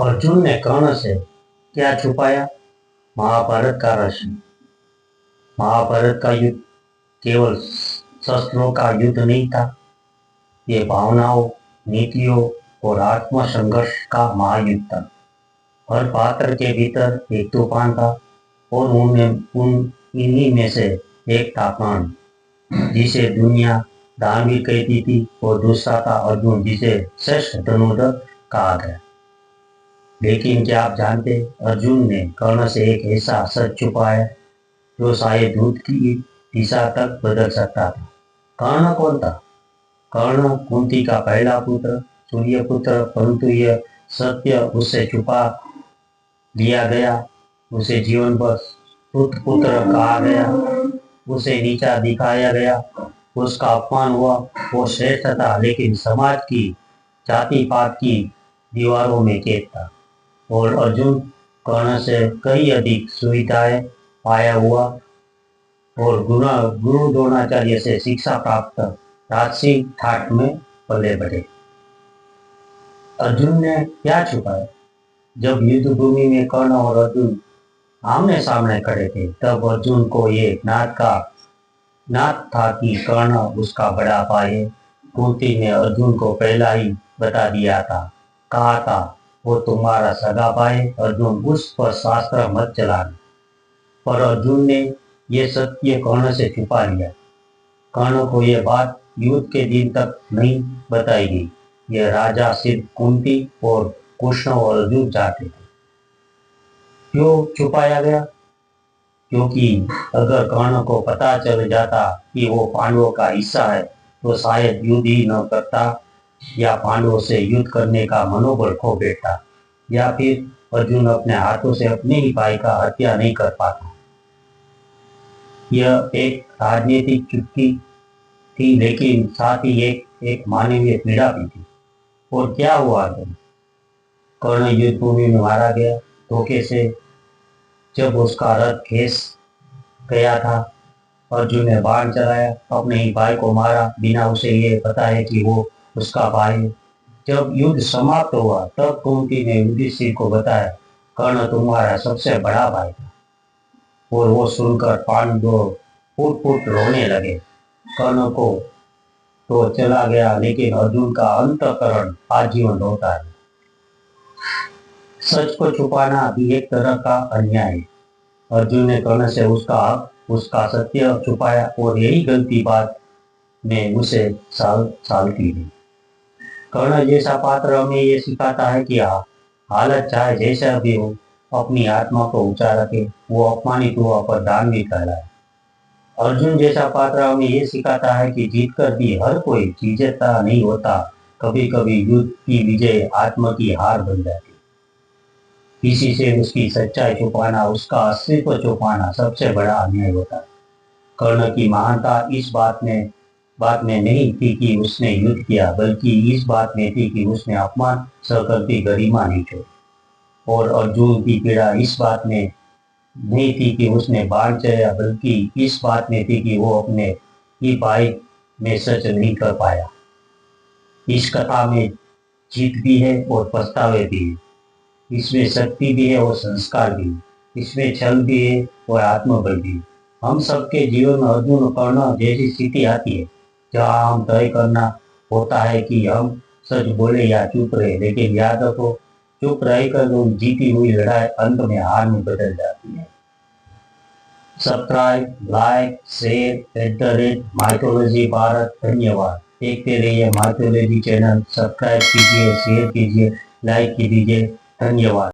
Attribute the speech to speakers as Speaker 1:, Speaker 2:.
Speaker 1: अर्जुन ने कर्ण से क्या छुपाया? महाभारत का रहस्य। महाभारत का युद्ध केवल शस्त्रों का युद्ध नहीं था। ये भावनाओं, नीतियों और आत्म संघर्ष का महायुद्ध था। हर पात्र के भीतर एक तूफान था और इन्हीं में से एक था कर्ण, जिसे दुनिया दानवीर कहती थी, और दूसरा था अर्जुन, जिसे श्रेष्ठ धनुर्धर कहा गया। लेकिन क्या आप जानते, अर्जुन ने कर्ण से एक ऐसा सच छुपाया जो शायद दूध की दिशा तक बदल सकता था। कर्ण कौन था? कर्ण कुंती का पहला पुत्र, सूर्य पुत्र, परंतु यह सत्य उससे छुपा लिया गया। उसे जीवन भर पुत्र कहा गया, उसे नीचा दिखाया गया, उसका अपमान हुआ। वो श्रेष्ठ था, लेकिन समाज की जाति पात की दीवारों में कैद था। और अर्जुन कर्ण से कई अधिक सुविधाएं पाया हुआ और गुरु द्रोणाचार्य से शिक्षा प्राप्त राजसी ठाट में पले बढ़े। अर्जुन ने क्या छुपाया? जब युद्ध भूमि में कर्ण और अर्जुन आमने सामने खड़े थे, तब अर्जुन को ये ज्ञात था कि कर्ण उसका बड़ा भाई है। कुंती ने अर्जुन को पहला ही बता दिया था, कहा था वो तुम्हारा सगा भाई। अर्जुन उस पर शास्त्र मत चलाना। पर अर्जुन ने ये सत्य कर्ण से छुपा लिया। कर्ण को यह बात युद्ध के दिन तक नहीं बताई गई। यह राजा सिर्फ कुंती और कृष्ण और अर्जुन चाहते थे। क्यों छुपाया गया? क्योंकि अगर कर्ण को पता चल जाता कि वो पांडवों का हिस्सा है, तो शायद युद्ध ही न करता, या पांडवों से युद्ध करने का मनोबल खो बैठता, या फिर अर्जुन अपने हाथों से अपने ही भाई का हत्या नहीं कर पाता। यह एक राजनीतिक चुटकी थी, लेकिन साथ ही एक मानवीय पीड़ा भी थी। और क्या हुआ जब कर्ण युद्ध भूमि में मारा गया धोखे से? जब उसका रथ खींच गया था, अर्जुन ने बाण चलाया, अपने ही भाई को मारा, बिना उसे ये पता है कि वो उसका भाई है। जब युद्ध समाप्त हुआ, तब कुंती ने युधिष्ठिर को बताया, कर्ण तुम्हारा सबसे बड़ा भाई था। और वो सुनकर पांडव फूट फूट रोने लगे। कर्ण को तो चला गया, लेकिन अर्जुन का अंतःकरण आजीवन रोता है। सच को छुपाना भी एक तरह का अन्याय है। अर्जुन ने कर्ण से उसका सत्य छुपाया, और यही गलती बाद में उसे साल की गई। कर्ण जैसा पात्र हमें ये सिखाता है कि हालत चाहे जैसा भी हो, अपनी आत्मा को ऊंचा रखे। वो अपमानित हुआ पर दानवीर कहलाए। अर्जुन जैसा पात्र हमें ये सिखाता है कि जीत कर भी हर कोई विजेता नहीं होता। कभी कभी युद्ध की विजय आत्मा की हार बन जाती। किसी से उसकी सच्चाई छुपाना, उसका अस्तित्व छुपाना सबसे बड़ा अन्याय होता है। कर्ण की महानता इस बात में नहीं थी कि उसने युद्ध किया, बल्कि इस बात में थी कि उसने अपमान सहकर गरिमा नहीं छोड़ी। और अर्जुन की पीड़ा इस बात में नहीं थी कि उसने बाण चलाया, बल्कि इस बात में थी कि वो अपने ही भाई में सच नहीं कर पाया। इस कथा में जीत भी है और पछतावे भी है। इसमें शक्ति भी है और संस्कार भी है। इसमें छल भी है और आत्मबल भी है। हम सबके जीवन में अर्जुन और कर्ण जैसी स्थिति आती है, जहाँ हम तय करना होता है कि हम सच बोले या चुप रहे। लेकिन याद रखो, चुप रहकर जीती हुई लड़ाई अंत में हार में बदल जाती है। Subscribe, like, share @mythology Bharat. धन्यवाद। देखते रहिए माइथोलॉजी चैनल। सब्सक्राइब कीजिए, शेयर कीजिए, लाइक कीजिए। धन्यवाद।